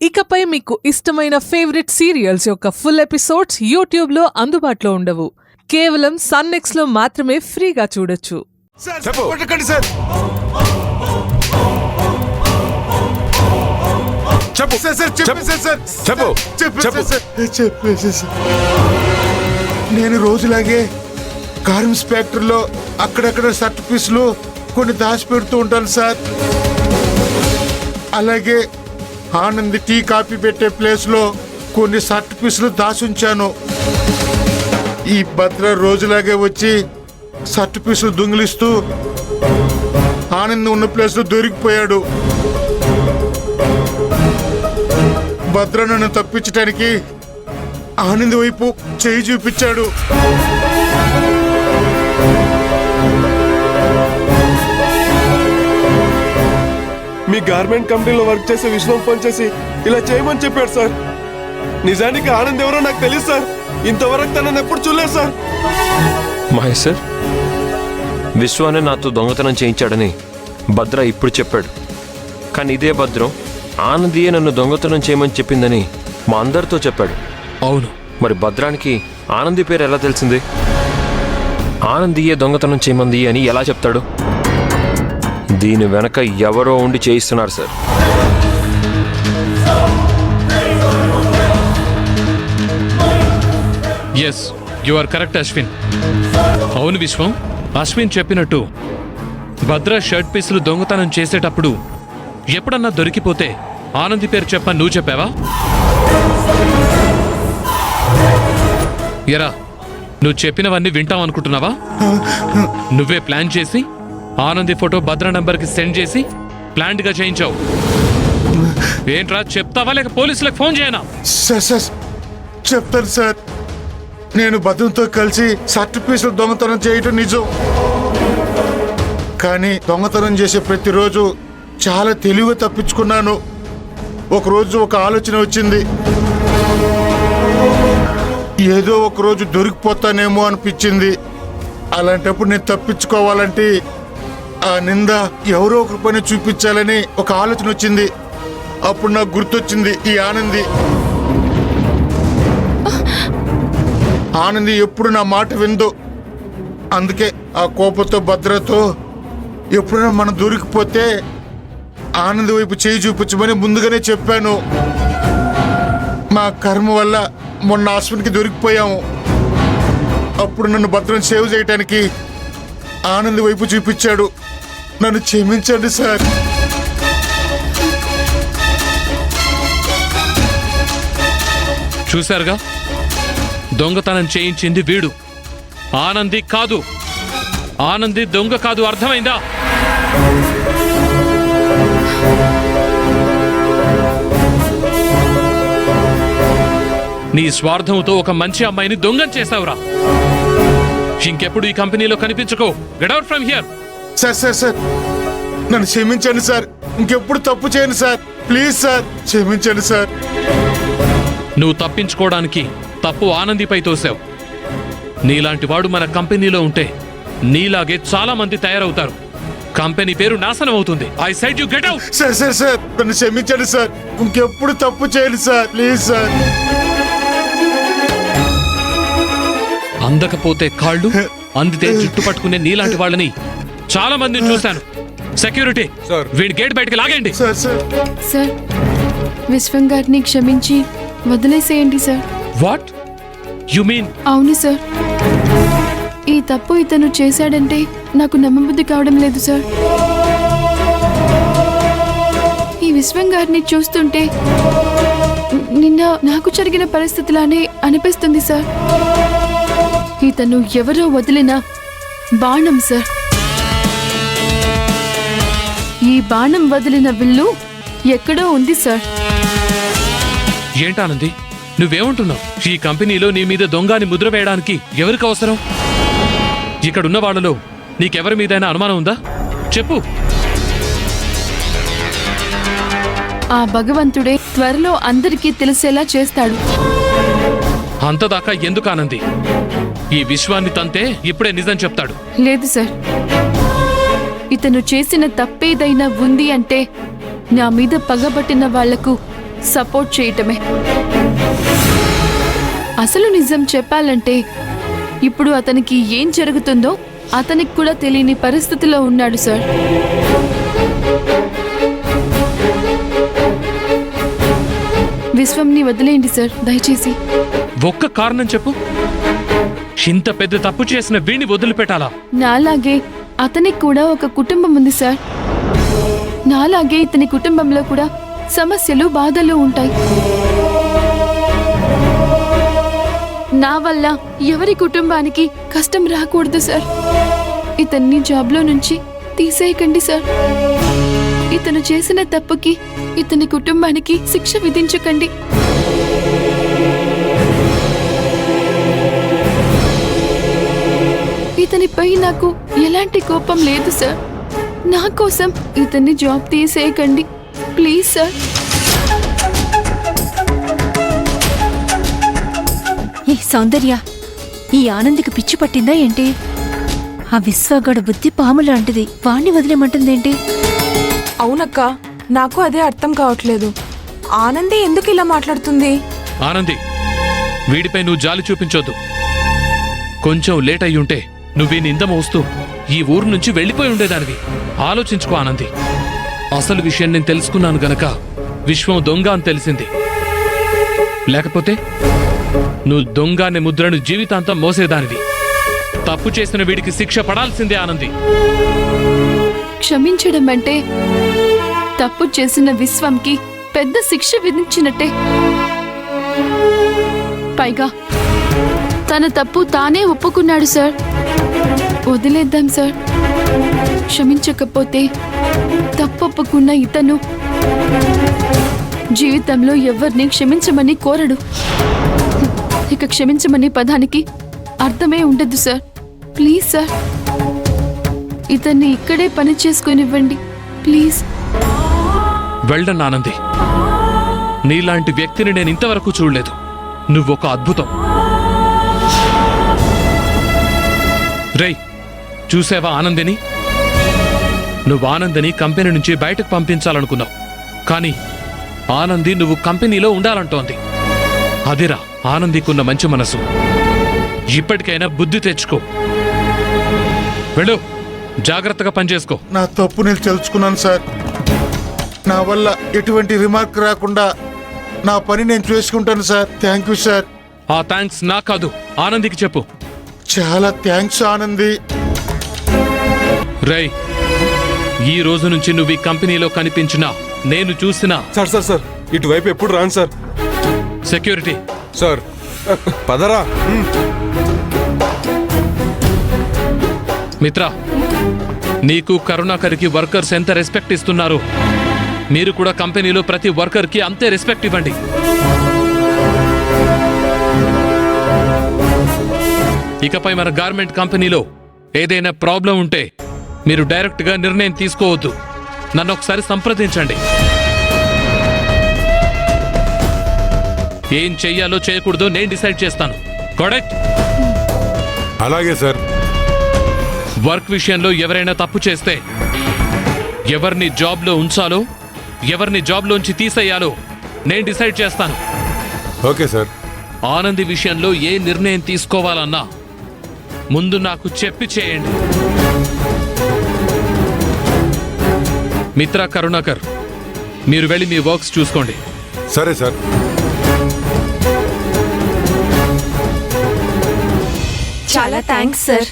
ఇకపై మీకు ఇష్టమైన ఫేవరెట్ సీరియల్స్ యొక్క ఫుల్ ఎపిసోడ్స్ యూట్యూబ్లో అందుబాటులో ఉండవు. కేవలం సన్నెక్స్లో మాత్రమే ఫ్రీగా చూడొచ్చు. నేను రోజులాగే గార్మెంట్స్ ఫ్యాక్టరీలో అక్కడక్కడ షర్ట్ పీసులు కొన్ని దాచిపెడుతూ ఉంటాను సార్. అలాగే ఆనంద్ టీ కాఫీ పెట్టే ప్లేస్ లో కొన్ని షర్ట్ పీసులు దాచుంచాను. ఈ భద్ర రోజులాగే వచ్చి షర్ట్ పీసులు దొంగిలిస్తూ ఆనంద్ ఉన్న ప్లేస్ లో దొరికిపోయాడు. భద్ర నన్ను తప్పించడానికి ఆనంద్ వైపు చేయి చూపించాడు. మీ గార్మెంట్ కంపెనీలో వర్క్ చేసే విశ్వం ఫోన్ చేసి ఇలా చేయమని చెప్పాడు సార్. నిజానికి ఆనంద్ ఎవరో నాకు తెలియదు సార్. ఇంతవరకు తనని ఎప్పుడు చూడలేదు సార్. మహేష్ సార్, విశ్వాన్ని నాతో దొంగతనం చేయించాడని భద్ర ఇప్పుడు చెప్పాడు. కానీ ఇదే భద్రం ఆనందియే నన్ను దొంగతనం చేయమని చెప్పిందని మా అందరితో చెప్పాడు. అవును, మరి భద్రానికి ఆనంది పేరు ఎలా తెలిసింది? ఆనందియే దొంగతనం చేయమంది అని ఎలా చెప్తాడు? దీని వెనక ఎవరో ఉండి చేయిస్తున్నారు sir. Yes, you are correct Ashwin. అవును విశ్వం, అశ్విన్ చెప్పినట్టు భద్ర షర్ట్ పీసులు దొంగతనం చేసేటప్పుడు ఎప్పుడన్నా దొరికిపోతే ఆనంది పేరు చెప్పని నువ్వు చెప్పావా? ఎరా, నువ్వు చెప్పినవన్నీ వింటాం అనుకుంటున్నావా? నువ్వే ప్లాన్ చేసి ఆనంది ఫోటో భద్ర నంబర్కి సెండ్ చేసి ప్లాంట్ గా చేయించావు. ఏంట్రా, చెప్తావా లేక పోలీసులకు ఫోన్ చేయనా? సార్ చెప్తాను సార్. నేను భద్రంతో కలిసి షర్ట్ పీసులు దొంగతనం చేయటం నిజం. కానీ దొంగతనం చేసే ప్రతిరోజు చాలా తెలివిగా తప్పించుకున్నాను. ఒకరోజు ఒక ఆలోచన వచ్చింది. ఏదో ఒకరోజు దొరికిపోతానేమో అనిపించింది. అలాంటప్పుడు నేను తప్పించుకోవాలంటే ఆ నింద ఎవరో ఒకరి పని చూపించాలని ఒక ఆలోచన వచ్చింది. అప్పుడు నాకు గుర్తొచ్చింది ఈ ఆనంది. ఆనంది ఎప్పుడు నా మాట విందు. అందుకే ఆ కోపంతో భద్రతో ఎప్పుడైనా మనం దొరికిపోతే ఆనంది వైపు చేయి చూపించమని ముందుగానే చెప్పాను. మా కర్మ వల్ల మొన్న అశ్విన్కి దొరికిపోయాము. అప్పుడు నన్ను భద్రం సేవ్ చేయడానికి ఆనంది వైపు చూపించాడు. నన్ను క్షమించండి సార్. చూశారుగా, దొంగతనం చేయించింది వీడు, ఆనంది కాదు. ఆనంది దొంగ కాదు, అర్థమైందా? నీ స్వార్థంతో ఒక మంచి అమ్మాయిని దొంగం చేశావురా. ఇంకెప్పుడు ఈ కంపెనీలో కనిపించుకో. Get out from here. Sir నన్ను క్షమించండి సార్. ఇంకెప్పుడు తప్పు చేయను సార్. ప్లీజ్ సార్, క్షమించండి సార్. నువ్వు తప్పించుకోవడానికి తప్పు ఆనందిపై తోసావు. నీలాంటి వాడు మన కంపెనీలో ఉంటే నీలాగే చాలా మంది తయారవుతారు. కంపెనీ పేరు నాశనం అవుతుంది. I said you get out. Sir నన్ను క్షమించండి సార్. ఇంకెప్పుడు తప్పు చేయను సార్. Please sir. అందకపోతే కాళ్ళు, అందితే జుట్టు పట్టుకునే నీలాంటి వాళ్ళని చాలా మందిని చూశాను. సెక్యూరిటీ, వీడి గేట్ బయటకి లాగండి. సార్, విశ్వం గారిని క్షమించి వదిలేసేయండి సార్. What you mean? అవును సార్, ఈ తప్పు ఇతను చేశాడంటే నాకు నమ్మబుద్ధి కావడం లేదు సార్. ఈ విశ్వం గారిని చూస్తుంటే నిన్న నాకు జరిగిన పరిస్థితిలానే అనిపిస్తుంది సార్. ఇతను ఎవరో వదిలిన బాణం సార్. ఈ బాణం వదిలిన విల్లు ఎక్కడో ఉంది సార్. ఏంటానంది, నువ్వేమంటున్నావు? ఈ కంపెనీలో నీ మీద దొంగని ముద్ర వేయడానికి ఎవరికి అవసరం? ఇక్కడున్న వాళ్ళలో నీకెవరి మీదైనా అనుమానం ఉందా? చెప్పు. ఆ భగవంతుడే త్వరలో అందరికీ తెలిసేలా చేస్తాడు. అంతదాకా ఎందుకు ఆనంది? ఈ విశ్వాన్ని తంతే ఇప్పుడే నిజం చెప్తాడు. లేదు సార్, ఇతను చేసిన తప్పేదైనా ఉంది అంటే నా మీద పగబట్టిన వాళ్లకు సపోర్ట్ చేయటమే. అసలు నిజం చెప్పాలంటే ఇప్పుడు అతనికి ఏం జరుగుతుందో అతనికి కూడా తెలియని పరిస్థితిలో ఉన్నాడు సార్. విశ్వంని వదిలేయండి సార్ దయచేసి. ఒక్క కారణం చెప్పు. ఇంత పెద్ద తప్పు చేసిన వీణ్ణి వదిలిపెట్టాలా? నాలాగే అతనికి కూడా ఒక కుటుంబం ఉంది సార్. నాలాగే ఇతని కుటుంబంలో కూడా సమస్యలు బాధలు ఉంటాయి. నా వల్ల ఎవరి కుటుంబానికి కష్టం రాకూడదు సార్. ఇతన్ని జాబ్లో నుంచి తీసేయకండి సార్. ఇతను చేసిన తప్పుకి ఇతని కుటుంబానికి శిక్ష విధించకండి. ఇతనిపై నాకు ఎలాంటి కోపం లేదు సార్. నా కోసం ఇతన్ని జాబ్ తీసేయకండి ప్లీజ్ సార్. ఏ సౌందర్య, ఈ ఆనందికి పిచ్చి పట్టిందా ఏంటి? ఆ విశ్వగడ బుద్ధి పాము లాంటిది, వాణ్ణి వదిలేమంటుందేంటి? అవునక్క, నాకు అదే అర్థం కావట్లేదు. ఆనంది ఎందుకు ఇలా మాట్లాడుతుంది? ఆనంది, వీడిపై నువ్వు జాలి చూపించొద్దు. కొంచెం లేట్ అయ్యుంటే నువ్వీ నింద మోస్తూ ఈ ఊరు నుంచి వెళ్ళిపోయి ఉండేదానివి. ఆలోచించుకో ఆనంది. అసలు విషయం నేను తెలుసుకున్నాను గనక విశ్వం దొంగ అని తెలిసింది. లేకపోతే నువ్వు దొంగ అనే ముద్రను జీవితాంతం మోసేదానివి. తప్పు చేసిన వీడికి శిక్ష పడాల్సిందే ఆనంది. క్షమించడం అంటే తప్పు చేసిన విశ్వంకి పెద్ద శిక్ష విధించినట్టే. పైగా తన తప్పు తానే ఒప్పుకున్నాడు సార్. వదిలేద్దాం సార్. క్షమించకపోతే తప్పొప్పుకున్న ఇతను జీవితంలో ఎవరిని క్షమించమని కోరడు. ఇక క్షమించమని పదానికి అర్థమే ఉండదు సార్. ప్లీజ్ సార్, ఇతన్ని ఇక్కడే పని చేసుకునివ్వండి ప్లీజ్. వెళ్ళను ఆనంది. నీలాంటి వ్యక్తిని నేను ఇంతవరకు చూడలేదు. నువ్వొక అద్భుతం. రేయ్, చూసావా ఆనందిని? నువ్వు ఆనందిని కంపెనీ నుంచి బయటకు పంపించాలనుకున్నావు, కానీ ఆనంది నువ్వు కంపెనీలో ఉండాలంటోంది. అదిరా ఆనందికున్న మంచి మనసు. ఇప్పటికైనా బుద్ధి తెచ్చుకో. వెళ్ళు, జాగ్రత్తగా పనిచేసుకో. నా తప్పు నేను తెలుసుకున్నాను సార్. నా వల్ల ఎటువంటి రిమార్క్ రాకుండా నా పని నేను చేసుకుంటాను సార్. Thank you sir. ఆ థ్యాంక్స్ నా కాదు, ఆనందికి చెప్పు. చాలా థ్యాంక్స్ ఆనంది. రేయ్, ఈ రోజు నుంచి నువ్వు ఈ కంపెనీలో కనిపించినా, నేను చూసినా సార్ సార్ సార్ ఇటువైపు ఎప్పుడు రాను సార్. సెక్యూరిటీ. సార్ పదరా. మిత్రా, నీకు కరుణాకర్కి వర్కర్స్ ఎంత రెస్పెక్ట్ ఇస్తున్నారు, మీరు కూడా కంపెనీలో ప్రతి వర్కర్కి అంతే రెస్పెక్ట్ ఇవ్వండి. ఇకపై మన గార్మెంట్ కంపెనీలో ఏదైనా ప్రాబ్లం ఉంటే మీరు డైరెక్ట్గా నిర్ణయం తీసుకోవద్దు. నన్ను ఒకసారి సంప్రదించండి. ఏం చెయ్యాలో చేయకూడదో నేను డిసైడ్ చేస్తాను. కరెక్ట్? అలాగే సార్. వర్క్ విషయంలో ఎవరైనా తప్పు చేస్తే ఎవరిని జాబ్లో ఉంచాలో, ఎవరిని జాబ్లోంచి తీసేయాలో నేను డిసైడ్ చేస్తాను. Okay sir. ఆనంది విషయంలో ఏ నిర్ణయం తీసుకోవాలన్నా ముందు నాకు చెప్పి చేయండి. మిత్రా, కరుణాకర్, మీరు వెళ్ళి మీ వర్క్స్ చూసుకోండి. సరే సార్. చాలా థ్యాంక్స్ సార్.